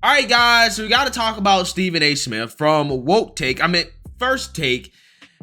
All right, guys, so we got to talk about Stephen A. Smith from First Take,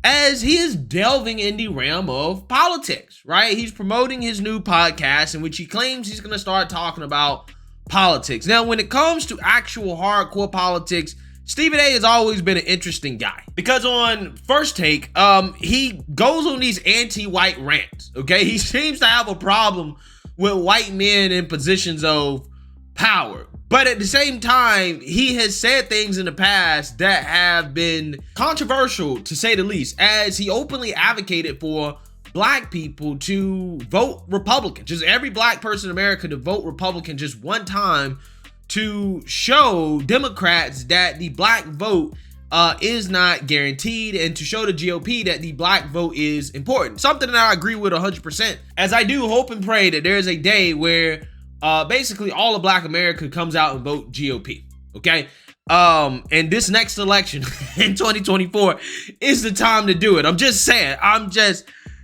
as he is delving in the realm of politics, right? He's promoting his new podcast in which he claims he's going to start talking about politics. Now, when it comes to actual hardcore politics, Stephen A. has always been an interesting guy, because on First Take, he goes on these anti-white rants, okay? He seems to have a problem with white men in positions of power. But at the same time, he has said things in the past that have been controversial, to say the least, as he openly advocated for black people to vote Republican. Just every black person in America to vote Republican just one time, to show Democrats that the black vote is not guaranteed, and to show the GOP that the black vote is important. Something that I agree with 100%, as I do hope and pray that there is a day where basically all of black America comes out and vote GOP, okay? And this next election in 2024 is the time to do it. I'm just saying.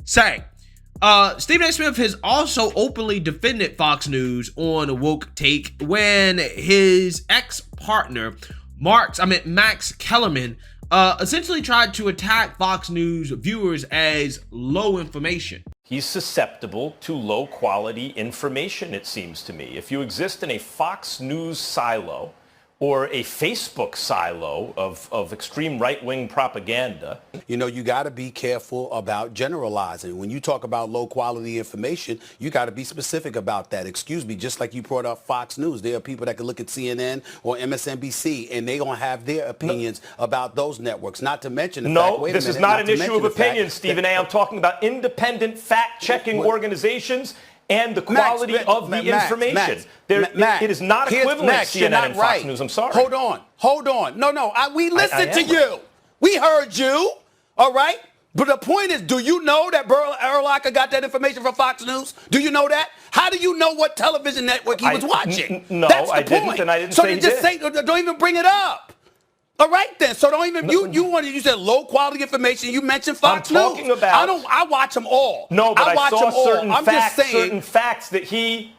Stephen A. Smith has also openly defended Fox News on a woke take when his ex-partner, Max Kellerman, essentially tried to attack Fox News viewers as low information. He's susceptible to low-quality information, it seems to me. If you exist in a Fox News silo or a Facebook silo of extreme right-wing propaganda. You know, you got to be careful about generalizing. When you talk about low-quality information, you got to be specific about that. Excuse me, just like you brought up Fox News, there are people that can look at CNN or MSNBC, and they're going to have their opinions about those networks, not to mention the fact, this is not an issue of opinion, Stephen A. I'm talking about independent fact-checking organizations and the quality of the information. It is not equivalent to CNN and Fox News. I'm sorry. Hold on. No. We listened to you. We heard you. All right? But the point is, do you know that Burl Erlacher got that information from Fox News? Do you know that? How do you know what television network he was watching? No, that's the I point. didn't, and I didn't say he did. Don't even bring it up. All right, then. So don't even you said low quality information. You mentioned Fox News. I'm talking about. I watch them all. No, but I saw certain facts that he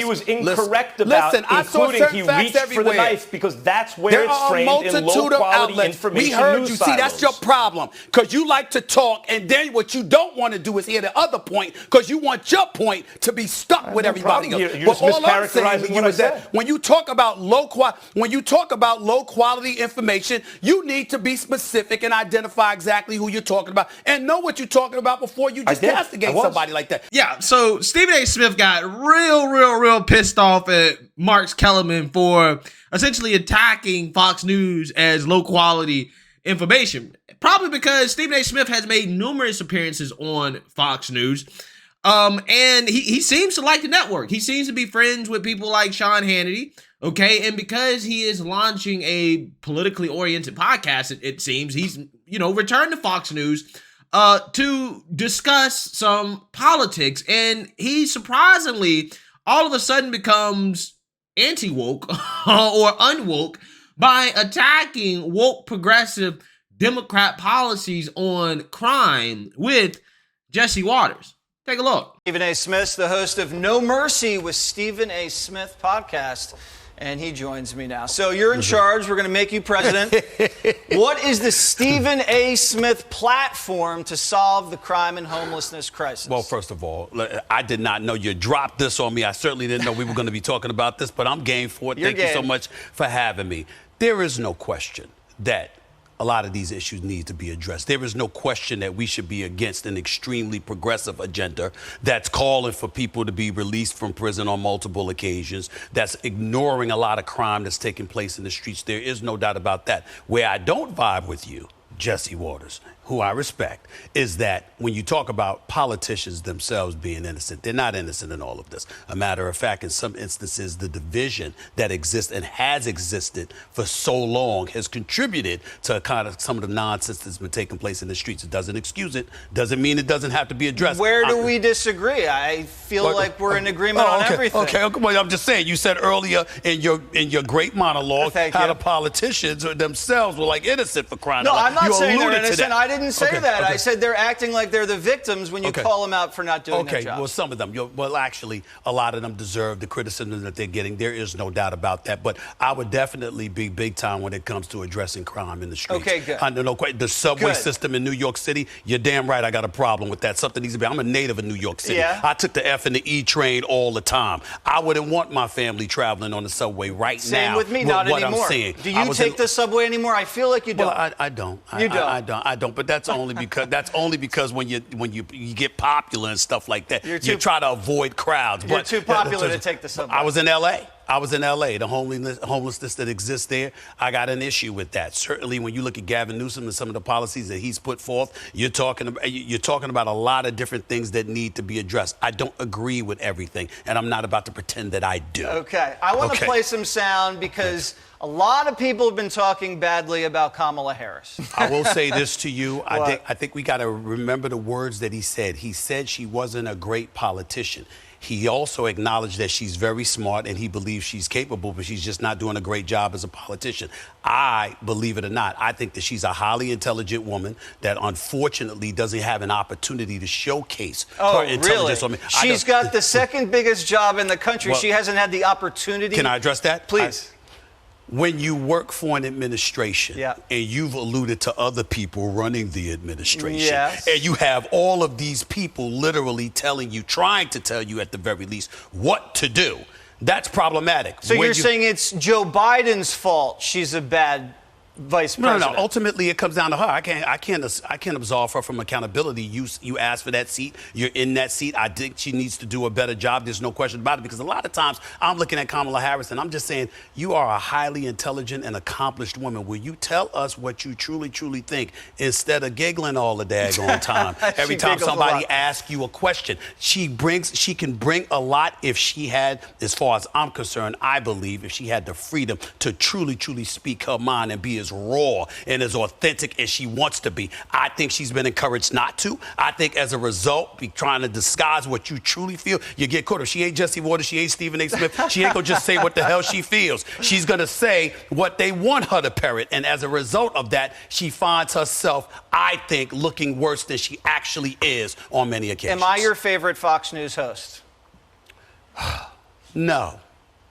was incorrect about, including he reached for the knife, because that's where it's framed in low-quality information. We heard news you. silos. See, that's your problem, because you like to talk, and then what you don't want to do is hear the other point, because you want your point to be stuck with everybody else. You're just mischaracterizing what I said. When you talk about low quality information, you need to be specific and identify exactly who you're talking about, and know what you're talking about before you just castigate somebody like that. Yeah. So Stephen A. Smith got real pissed off at Max Kellerman for essentially attacking Fox News as low quality information. Probably because Stephen A. Smith has made numerous appearances on Fox News. And he seems to like the network. He seems to be friends with people like Sean Hannity. Okay. And because he is launching a politically oriented podcast, it seems he's, returned to Fox News to discuss some politics. And he surprisingly all of a sudden becomes anti-woke or unwoke by attacking woke progressive Democrat policies on crime with Jesse Waters. Take a look. Stephen A. Smith, the host of No Mercy with Stephen A. Smith podcast, and he joins me now. So you're in charge. We're going to make you president. What is the Stephen A. Smith platform to solve the crime and homelessness crisis? Well, first of all, I did not know you dropped this on me. I certainly didn't know we were going to be talking about this, but I'm game for it. Thank you so much for having me. There is no question that a lot of these issues need to be addressed. There is no question that we should be against an extremely progressive agenda that's calling for people to be released from prison on multiple occasions, that's ignoring a lot of crime that's taking place in the streets. There is no doubt about that. Where I don't vibe with you, Jesse Waters, who I respect, is that when you talk about politicians themselves being innocent, they're not innocent in all of this. A matter of fact, in some instances, the division that exists and has existed for so long has contributed to kind of some of the nonsense that's been taking place in the streets. It doesn't excuse it. Doesn't mean it doesn't have to be addressed. Where do we disagree? I feel like we're in agreement on everything. Okay, well, I'm just saying, you said earlier in your great monologue how the politicians themselves were like innocent for crying out loud. No, I'm not saying they're innocent. I didn't didn't say that. I said they're acting like they're the victims when you call them out for not doing their job. Well, some of them. Well, actually, a lot of them deserve the criticism that they're getting. There is no doubt about that. But I would definitely be big time when it comes to addressing crime in the streets. Okay, good. The subway system in New York City, you're damn right I got a problem with that. Something needs to be. I'm a native of New York City. Yeah. I took the F and the E train all the time. I wouldn't want my family traveling on the subway right now. Same with me, not what anymore. I'm saying. Do you take the subway anymore? I feel like you don't. Well, I don't. You don't. I don't. But that's only because when you get popular and stuff like that, you try to avoid crowds. You're too popular to take the subway. I was in L.A. The homelessness that exists there, I got an issue with that. Certainly, when you look at Gavin Newsom and some of the policies that he's put forth, you're talking about a lot of different things that need to be addressed. I don't agree with everything, and I'm not about to pretend that I do. Okay. I want to play some sound because a lot of people have been talking badly about Kamala Harris. I will say this to you. I think we got to remember the words that he said. He said she wasn't a great politician. He also acknowledged that she's very smart and he believes she's capable, but she's just not doing a great job as a politician. I, believe it or not, I think that she's a highly intelligent woman that unfortunately doesn't have an opportunity to showcase her intelligence. Really? She's got the second biggest job in the country. She hasn't had the opportunity. Can I address that? Please. When you work for an administration and you've alluded to other people running the administration, yes, and you have all of these people literally trying to tell you at the very least what to do, that's problematic. So you're saying it's Joe Biden's fault she's a bad vice president? No. Ultimately, it comes down to her. I can't absolve her from accountability. You asked for that seat. You're in that seat. I think she needs to do a better job. There's no question about it. Because a lot of times I'm looking at Kamala Harris and I'm just saying, you are a highly intelligent and accomplished woman. Will you tell us what you truly, truly think instead of giggling all the daggone time every time somebody asks you a question? She can bring a lot if she had, as far as I'm concerned, I believe if she had the freedom to truly, truly speak her mind and be as raw and as authentic as she wants to be. I think she's been encouraged not to. I think as a result, be trying to disguise what you truly feel, you get caught. If she ain't Jesse Waters, she ain't Stephen A. Smith, she ain't gonna just say what the hell she feels. She's gonna say what they want her to parrot. And as a result of that, she finds herself, I think, looking worse than she actually is on many occasions. Am I your favorite Fox News host? No,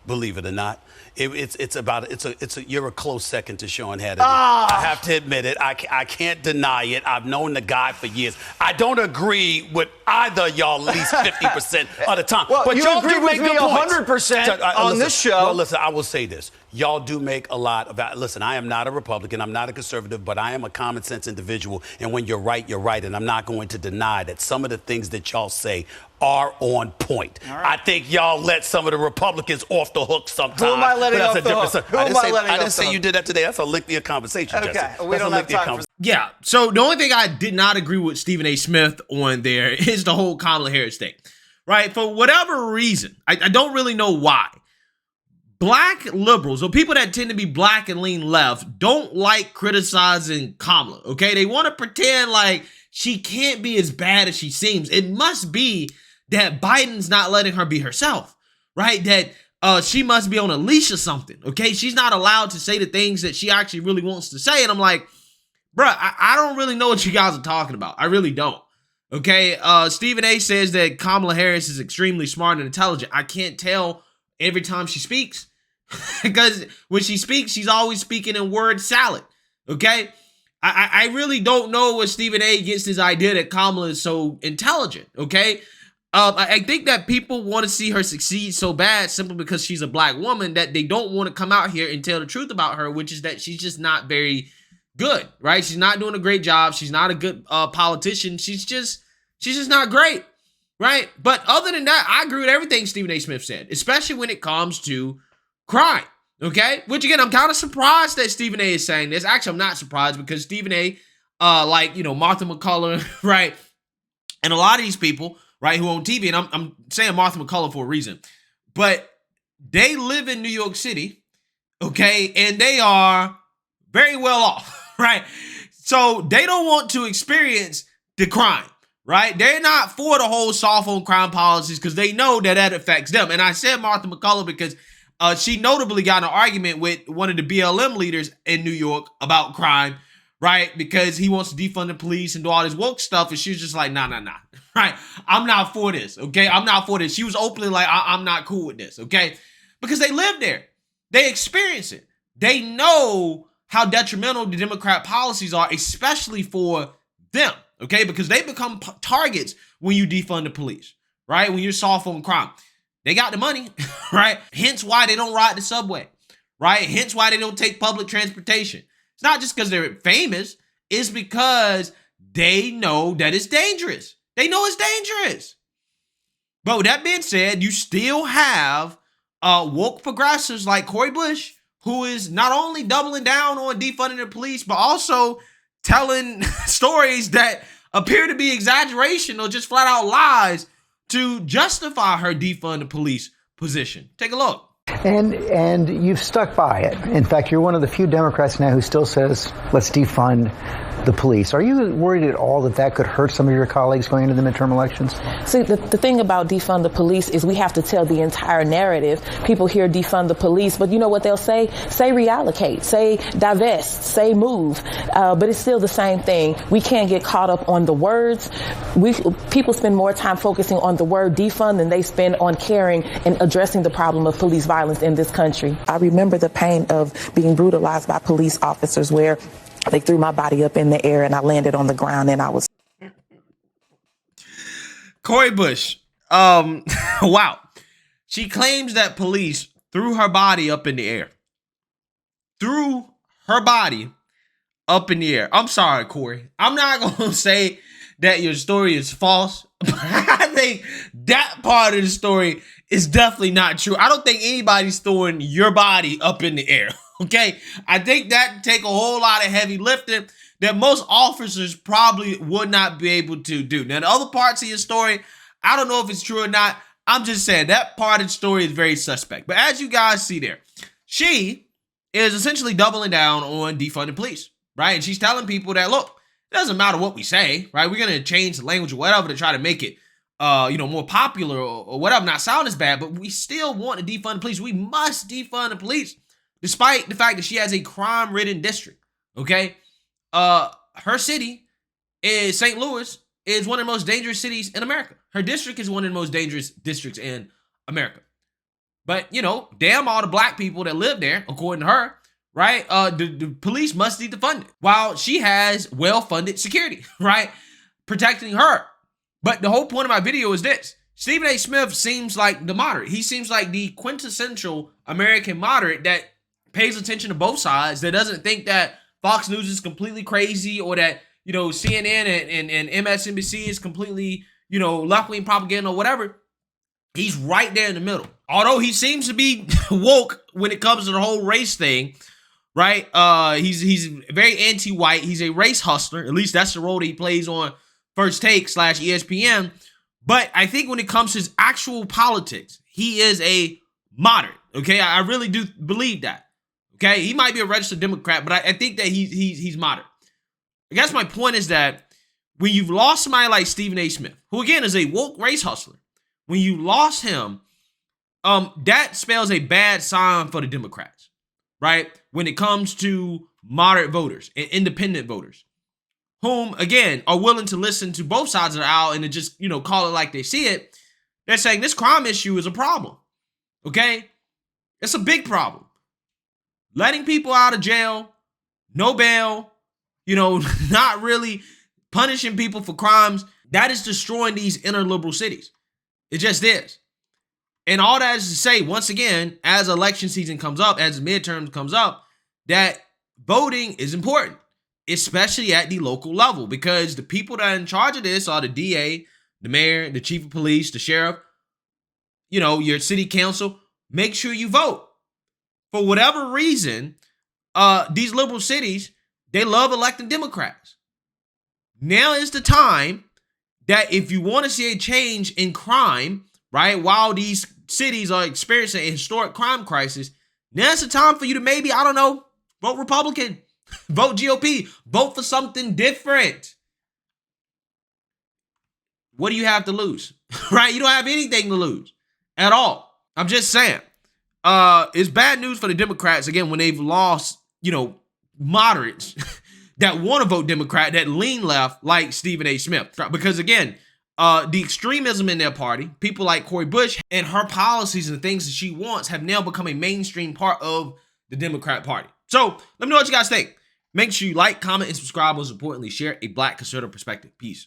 believe it or not. You're a close second to Sean Hannity. I have to admit it. I can't deny it. I've known the guy for years. I don't agree with either of y'all at least 50% of the time. Well, but you y'all agree do with make me good 100% on this show. Well, listen, I will say this. Y'all do make a lot of. Listen, I am not a Republican. I'm not a conservative, but I am a common sense individual. And when you're right, you're right. And I'm not going to deny that some of the things that y'all say are on point. Right. I think y'all let some of the Republicans off the hook sometimes. Who am I letting off the hook? I didn't say you did that today. That's a lengthier conversation, Okay, Jesse. we don't have time for. Yeah, so the only thing I did not agree with Stephen A. Smith on there is the whole Kamala Harris thing, right? For whatever reason, I don't really know why. Black liberals, or people that tend to be black and lean left, don't like criticizing Kamala, okay? They want to pretend like she can't be as bad as she seems. It must be that Biden's not letting her be herself, right? That she must be on a leash or something, okay? She's not allowed to say the things that she actually really wants to say. And I'm like, bruh, I don't really know what you guys are talking about. I really don't, okay? Stephen A. says that Kamala Harris is extremely smart and intelligent. I can't tell every time she speaks because when she speaks, she's always speaking in word salad, okay? I really don't know where Stephen A. gets this idea that Kamala is so intelligent, okay? I think that people want to see her succeed so bad simply because she's a black woman that they don't want to come out here and tell the truth about her, which is that she's just not very good, right? She's not doing a great job. She's not a good politician. She's just not great, right? But other than that, I agree with everything Stephen A. Smith said, especially when it comes to crime, okay? Which, again, I'm kind of surprised that Stephen A. is saying this. Actually, I'm not surprised because Stephen A., Martha McCullough, right, and a lot of these people, right, who own TV, and I'm saying Martha McCullough for a reason, but they live in New York City, okay, and they are very well off, right? So they don't want to experience the crime, right? They're not for the whole soft on crime policies because they know that affects them. And I said Martha McCullough because she notably got in an argument with one of the BLM leaders in New York about crime, right? Because he wants to defund the police and do all this woke stuff. And she was just like, nah, right? I'm not for this, okay? I'm not for this. She was openly like, I'm not cool with this, okay? Because they live there. They experience it. They know how detrimental the Democrat policies are, especially for them, okay? Because they become targets when you defund the police, right? When you're soft on crime. They got the money, right? Hence why they don't ride the subway, right? Hence why they don't take public transportation. It's not just because they're famous. It's because they know that it's dangerous. They know it's dangerous. But with that being said, you still have woke progressives like Cori Bush, who is not only doubling down on defunding the police, but also telling stories that appear to be exaggeration or just flat out lies to justify her defund the police position. Take a look. And you've stuck by it. In fact, you're one of the few Democrats now who still says, let's defund the police. Are you worried at all that that could hurt some of your colleagues going into the midterm elections? See, the thing about defund the police is we have to tell the entire narrative. People hear defund the police, but you know what they'll say? Say reallocate, say divest, say move. But it's still the same thing. We can't get caught up on the words. People spend more time focusing on the word defund than they spend on caring and addressing the problem of police violence in this country. I remember the pain of being brutalized by police officers where they threw my body up in the air and I landed on the ground and I was. Cori Bush. Wow. She claims that police threw her body up in the air. Threw her body up in the air. I'm sorry, Cori. I'm not going to say that your story is false, but I think that part of the story is definitely not true. I don't think anybody's throwing your body up in the air. Okay, I think that take a whole lot of heavy lifting that most officers probably would not be able to do. Now, the other parts of your story, I don't know if it's true or not. I'm just saying that part of the story is very suspect. But as you guys see there, she is essentially doubling down on defunding police, right? And she's telling people that, look, it doesn't matter what we say, right? We're going to change the language or whatever to try to make it, more popular or whatever, not sound as bad, but we still want to defund the police. We must defund the police. Despite the fact that she has a crime-ridden district, okay? Her city is St. Louis, is one of the most dangerous cities in America. Her district is one of the most dangerous districts in America. But, damn all the black people that live there, according to her, right? The police must be defunded while she has well-funded security, right? Protecting her. But the whole point of my video is this. Stephen A. Smith seems like the moderate. He seems like the quintessential American moderate that pays attention to both sides, that doesn't think that Fox News is completely crazy or that, CNN and MSNBC is completely, left-wing propaganda or whatever. He's right there in the middle. Although he seems to be woke when it comes to the whole race thing, right? He's very anti-white. He's a race hustler. At least that's the role that he plays on First Take / ESPN. But I think when it comes to his actual politics, he is a moderate. Okay, I really do believe that. Okay, he might be a registered Democrat, but I think that he's moderate. I guess my point is that when you've lost somebody like Stephen A. Smith, who again is a woke race hustler, when you lost him, that spells a bad sign for the Democrats, right? When it comes to moderate voters and independent voters, whom again are willing to listen to both sides of the aisle and to just call it like they see it. They're saying this crime issue is a problem. Okay, it's a big problem. Letting people out of jail, no bail, not really punishing people for crimes, that is destroying these inner liberal cities. It just is. And all that is to say, once again, as election season comes up, as the midterms comes up, that voting is important, especially at the local level, because the people that are in charge of this are the DA, the mayor, the chief of police, the sheriff, your city council. Make sure you vote. For whatever reason, these liberal cities, they love electing Democrats. Now is the time that if you want to see a change in crime, right, while these cities are experiencing a historic crime crisis, now's the time for you to maybe, vote Republican, vote GOP, vote for something different. What do you have to lose, right? You don't have anything to lose at all. I'm just saying. It's bad news for the Democrats, again, when they've lost, moderates that want to vote Democrat, that lean left, like Stephen A. Smith. Because again, the extremism in their party, people like Cori Bush and her policies and the things that she wants have now become a mainstream part of the Democrat Party. So let me know what you guys think. Make sure you like, comment, and subscribe. Most importantly, share a Black conservative perspective. Peace.